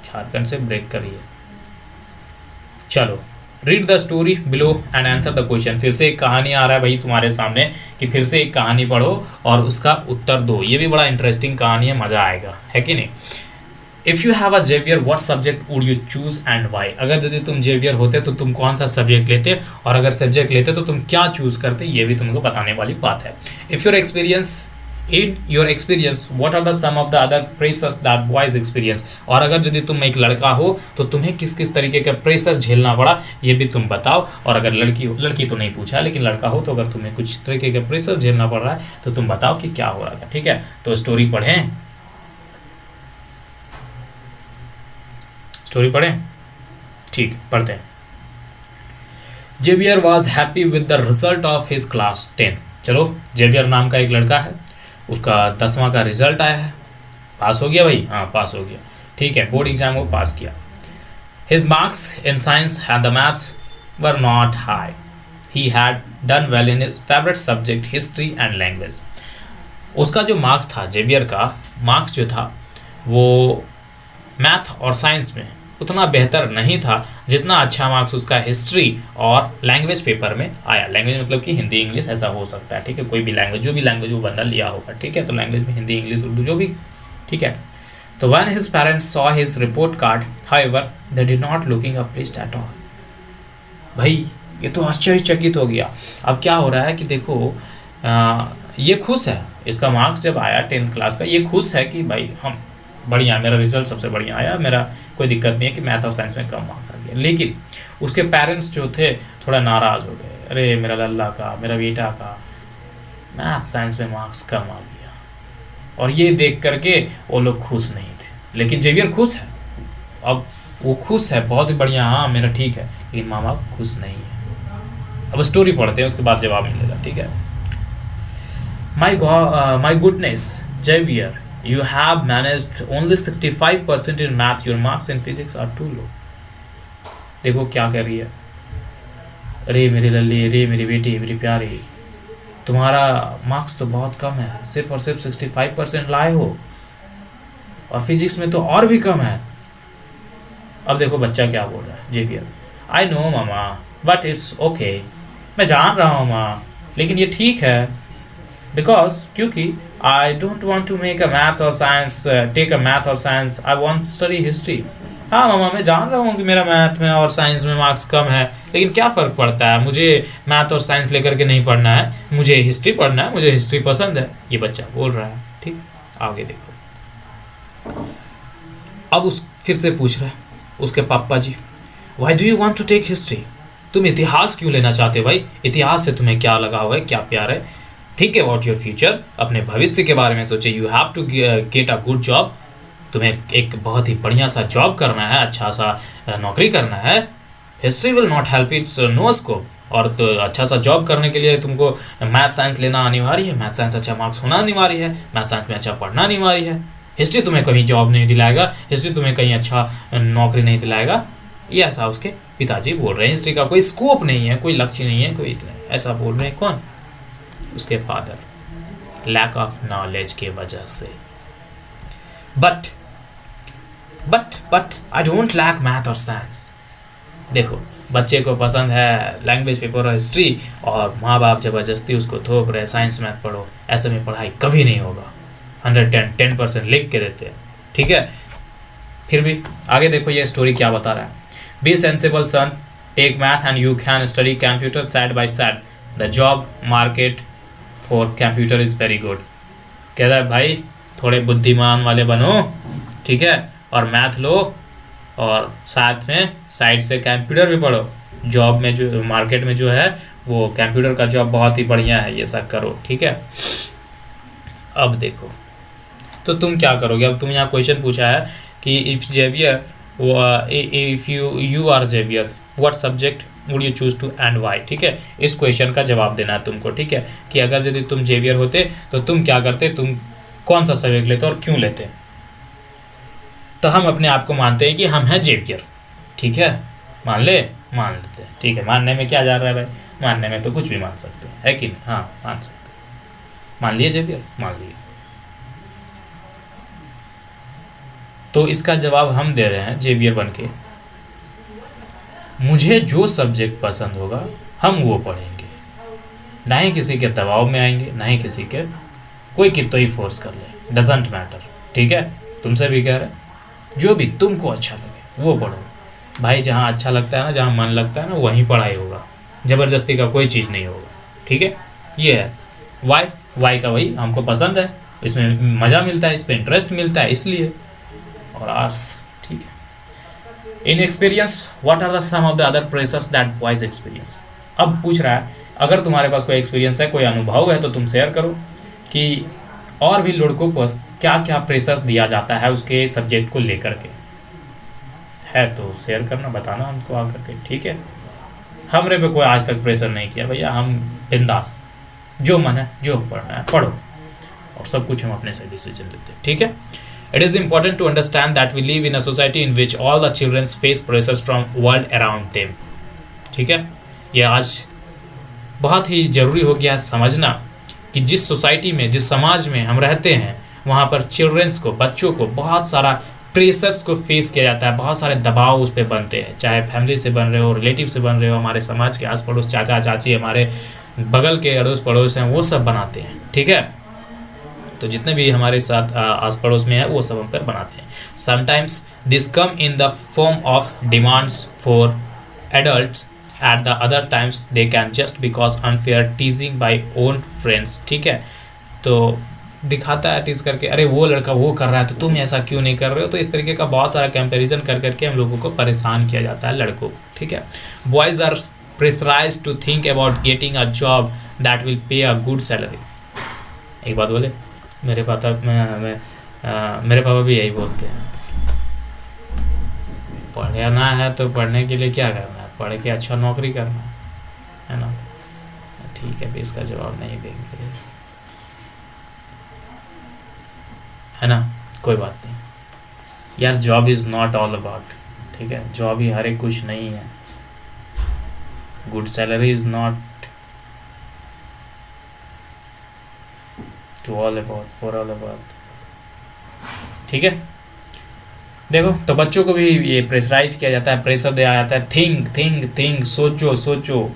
झारखंड से ब्रेक करिए। चलो, read the story below and answer the question. फिर से एक कहानी आ रहा है भाई तुम्हारे सामने कि फिर से एक कहानी पढ़ो और उसका उत्तर दो। ये भी बड़ा इंटरेस्टिंग कहानी है, मजा आएगा, है कि नहीं। If you have a Xavier what subject would you choose and why. अगर यदि तुम जेवियर होते तो तुम कौन सा सब्जेक्ट लेते, और अगर सब्जेक्ट लेते तो तुम क्या चूज करते, ये भी तुमको बताने वाली बात है। If your experience in your experience what are the some of the other pressures that boys experience. और अगर यदि तुम एक लड़का हो तो तुम्हें किस किस तरीके का प्रेशर झेलना पड़ा, ये भी तुम बताओ। और अगर लड़की हो, लड़की तो नहीं पूछा लेकिन लड़का हो, तो अगर तुम्हें कुछ तरीके का प्रेशर झेलना पड़ रहा है तो तुम बताओ कि क्या हो रहा था। ठीक है, तो स्टोरी पढ़ें, स्टोरी पढ़ें। ठीक, पढ़ते हैं। Xavier was happy with the result of his class 10। चलो, जेवियर नाम का एक लड़का है, उसका 10वां का रिजल्ट आया है। पास हो गया भाई, हाँ पास हो गया। ठीक है, बोर्ड एग्जाम वो पास किया। His marks in science and the maths were not high. He had done well in his favourite subject history and language. उसका जो मार्क्स था, जेवियर का मार्क्स जो था वो मैथ और साइंस में उतना बेहतर नहीं था जितना अच्छा मार्क्स उसका हिस्ट्री और लैंग्वेज पेपर में आया। लैंग्वेज मतलब कि हिंदी इंग्लिश ऐसा हो सकता है। ठीक है, कोई भी लैंग्वेज, जो भी लैंग्वेज वो बंदा लिया होगा। ठीक है, तो लैंग्वेज में हिंदी इंग्लिश उर्दू जो भी। ठीक है, तो when his parents saw his report card however they did not looking apprised at all. भाई ये तो आश्चर्यचकित हो गया। अब क्या हो रहा है कि देखो, ये खुश है, इसका मार्क्स जब आया 10th क्लास का, ये खुश है कि भाई हम बढ़िया, मेरा रिजल्ट सबसे बढ़िया आया, मेरा कोई दिक्कत नहीं है कि मैथ और साइंस में कम मार्क्स आ गया। लेकिन उसके पेरेंट्स जो थे थोड़ा नाराज़ हो गए। अरे मेरा लल्ला का, मेरा बेटा का मैथ साइंस में मार्क्स कम आ गया। और ये देख करके वो लोग खुश नहीं थे। लेकिन जेवियर खुश है, अब वो खुश है, बहुत ही बढ़िया, हाँ मेरा ठीक है, लेकिन माँ बाप खुश नहीं है। अब स्टोरी पढ़ते हैं, उसके बाद जवाब मिलेगा। ठीक है। My goodness Xavier, you have managed only 65% in math, your marks in physics are too low। देखो क्या कह रही है, अरे मेरी लल्ली, अरे मेरी बेटी, मेरी प्यारी, तुम्हारा मार्क्स तो बहुत कम है, सिर्फ और सिर्फ 65% लाए हो, और फिजिक्स में तो और भी कम है। अब देखो बच्चा क्या बोल रहा है, Xavier, I know mama but it's okay. मैं जान रहा हूँ माँ, लेकिन ये ठीक है, बिकॉज क्योंकि I don't want to make a math or science, take a math or science, I want to study history। हाँ मामा, मैं जान रहा हूँ कि मेरा मैथ में और साइंस में मार्क्स कम है, लेकिन क्या फ़र्क पड़ता है, मुझे मैथ और साइंस लेकर के नहीं पढ़ना है, मुझे हिस्ट्री पढ़ना है, मुझे हिस्ट्री पसंद है। ये बच्चा बोल रहा है। ठीक, आगे देखो। अब उस फिर से पूछ रहा है उसके पापा ji, why do you want to take history. तुम इतिहास क्यों लेना चाहते हो भाई, इतिहास से तुम्हें क्या लगाव है, क्या प्यार है। थिंक अबाउट योर फ्यूचर, अपने भविष्य के बारे में सोचे। You have to get a good job, तुम्हें एक बहुत ही बढ़िया सा जॉब करना है, अच्छा सा नौकरी करना है। History will not help, it's no scope. और तो अच्छा सा जॉब करने के लिए तुमको मैथ साइंस लेना अनिवार्य है, मैथ साइंस अच्छा मार्क्स होना अनिवार्य है, मैथ साइंस में अच्छा पढ़ना अनिवार्य है। हिस्ट्री तुम्हें कहीं जॉब नहीं दिलाएगा, हिस्ट्री तुम्हें कहीं अच्छा नौकरी नहीं दिलाएगा। ये ऐसा उसके पिताजी बोल रहे हैं। हिस्ट्री का कोई स्कोप नहीं है, कोई लक्ष्य नहीं है, कोई ऐसा बोल रहे हैं। कौन? उसके फादर, लैक ऑफ नॉलेज के वजह से। But I don't lack math और साइंस। देखो बच्चे को पसंद है लैंग्वेज पेपर और हिस्ट्री, और माँ बाप ज़बरदस्ती उसको थोप रहे साइंस मैथ पढ़ो। ऐसे में पढ़ाई कभी नहीं होगा। 110% लिख के देते हैं। ठीक है, फिर भी आगे देखो ये स्टोरी क्या बता रहा है। Be sensible son, take math and you can study computer side by side. The job market for computer is very good. कह रहा है भाई थोड़े बुद्धिमान वाले बनो, ठीक है, और मैथ लो और साथ में साइड से कंप्यूटर भी पढ़ो। जॉब में जो मार्केट में जो है वो कंप्यूटर का जॉब बहुत ही बढ़िया है, ये सब करो। ठीक है, अब देखो तो तुम क्या करोगे। अब तुम यहाँ क्वेश्चन पूछा है कि if Xavier, if you are Xavier what subject would you choose to and why. ठीक है, इस क्वेश्चन का जवाब देना है तुमको। ठीक है, कि अगर यदि तुम जेवियर होते तो तुम क्या करते, तुम कौन सा सब्जेक्ट लेते और क्यों लेते। तो हम अपने आप को मानते हैं कि हम हैं जेवियर। ठीक है, मान लेते हैं। ठीक है, मानने में क्या जा रहा है भाई, मानने में तो कुछ भी मान सकते हैं, है कि नहीं। हाँ मान सकते हैं। मान लिए जेवियर, मान लिए। तो इसका जवाब हम दे रहे हैं जेवियर बन के, मुझे जो सब्जेक्ट पसंद होगा हम वो पढ़ेंगे, ना ही किसी के दबाव में आएंगे, ना ही किसी के कोई कितना ही फोर्स कर ले, डजेंट मैटर। ठीक है, तुमसे भी कह रहे हैं जो भी तुमको अच्छा लगे वो पढ़ो भाई, जहाँ अच्छा लगता है ना, जहाँ मन लगता है ना, वहीं पढ़ाई होगा, ज़बरदस्ती का कोई चीज़ नहीं होगा। ठीक है, ये है वाई का वही हमको पसंद है, इसमें मज़ा मिलता है, इस पर इंटरेस्ट मिलता है इसलिए, और आर्ट्स। ठीक है, in experience what are the some of the other pressures that boys experience. अब पूछ रहा है अगर तुम्हारे पास कोई एक्सपीरियंस है, कोई अनुभव है, तो तुम शेयर करो कि और भी लड़कों को क्या क्या प्रेशर दिया जाता है उसके सब्जेक्ट को लेकर के, है तो शेयर करना, बताना हमको आकर के। ठीक है, हमरे पे कोई आज तक प्रेशर नहीं किया भैया, हम बिंदास, जो मन है जो पढ़ना है पढ़ो, और सब कुछ हम अपने से डिसीजन देते हैं। ठीक है, it is important to understand that we live in a society in which all the childrens face pressures from world around them. ठीक है, ये आज बहुत ही ज़रूरी हो गया समझना कि जिस सोसाइटी में, जिस समाज में हम रहते हैं, वहाँ पर चिल्ड्रंस को, बच्चों को बहुत सारा प्रेशर्स को फेस किया जाता है, बहुत सारे दबाव उस पर बनते हैं, चाहे फैमिली से बन रहे हो, रिलेटिव से बन रहे हो, हमारे समाज के आस पड़ोस, चाचा चाची, हमारे बगल के अड़ोस पड़ोस हैं, वो सब बनाते हैं। ठीक है, तो जितने भी हमारे साथ आस पड़ोस में है वो सब हम पर बनाते हैं। Sometimes this come in the form of demands for adults, at the other times they can just because unfair teasing by own friends। ठीक है, तो दिखाता है टीज करके, अरे वो लड़का वो कर रहा है तो तुम ऐसा क्यों नहीं कर रहे हो, तो इस तरीके का बहुत सारा कंपैरिजन कर करके हम लोगों को परेशान किया जाता है, लड़कों को। ठीक है, boys are pressurised to think about getting a job that will pay a good salary. एक बात बोले, मेरे पापा भी यही बोलते हैं, पढ़ना है तो पढ़ने के लिए क्या करना है, पढ़ के अच्छा नौकरी करना है ना। ठीक है, भी इसका जवाब नहीं देंगे, है ना, कोई बात नहीं यार, job is not all about. ठीक है, जॉब ही हर एक कुछ नहीं है, good salary is not to all about, for all about. ठीक है, देखो, तो बच्चों को भी ये प्रेशराइज किया जाता है, प्रेशर दिया जाता है, थिंक, सोचो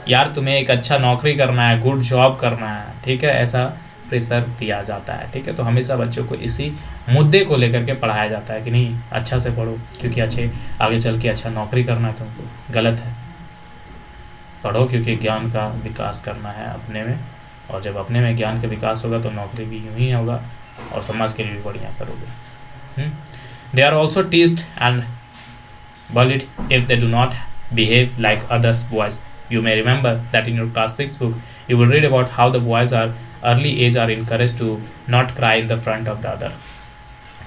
यार, तुम्हें एक अच्छा नौकरी करना है, गुड जॉब करना है। ठीक है, ऐसा प्रेशर दिया जाता है। ठीक है, तो हमेशा बच्चों को इसी मुद्दे को लेकर के पढ़ाया जाता है कि नहीं, अच्छा से पढ़ो क्योंकि अच्छे आगे चल के अच्छा नौकरी करना है तुमको। गलत है, पढ़ो क्योंकि ज्ञान का विकास करना है अपने में, और जब अपने में ज्ञान का विकास होगा तो नौकरी भी यूँ ही होगा और समाज के लिए भी बढ़िया करोगे। They are also teased and bullied if they do not behave like others boys. You may remember that in your class 6 book, you will read about how the boys are early age are encouraged to not cry in the front of the other.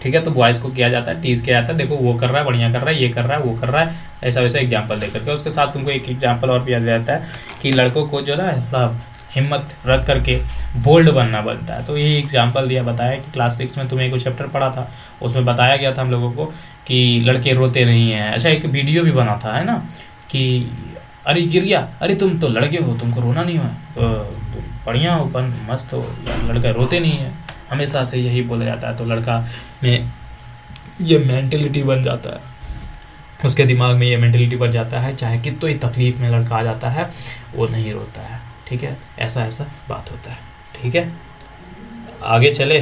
ठीक है, तो boys को किया जाता है, tees किया जाता है, देखो वो कर रहा है, बढ़िया कर रहा है, ये कर रहा है, वो कर रहा है, ऐसा वैसा एग्जाम्पल दे करके। उसके साथ तुमको एक एग्जाम्पल और भी दिया जाता है कि लड़कों को जो ना हिम्मत रख करके बोल्ड बनना बनता है। तो यही एग्जाम्पल दिया, बताया कि क्लास 6 में तुम्हें एक चैप्टर पढ़ा था, उसमें बताया गया था हम लोगों को कि लड़के रोते नहीं हैं। अच्छा, एक वीडियो भी बना था, है ना, कि अरे गिर गया, अरे तुम तो लड़के हो, तुमको रोना नहीं हुआ, तो बढ़िया हो, मस्त हो यार, लड़का रोते नहीं है, हमेशा से यही बोला जाता है। तो लड़का में ये मेंटेलिटी बन जाता है, उसके दिमाग में ये मेंटेलिटी बन जाता है, चाहे कितनी तकलीफ में लड़का आ जाता है वो नहीं रोता है। ठीक है, ऐसा बात होता है। ठीक है, आगे चले।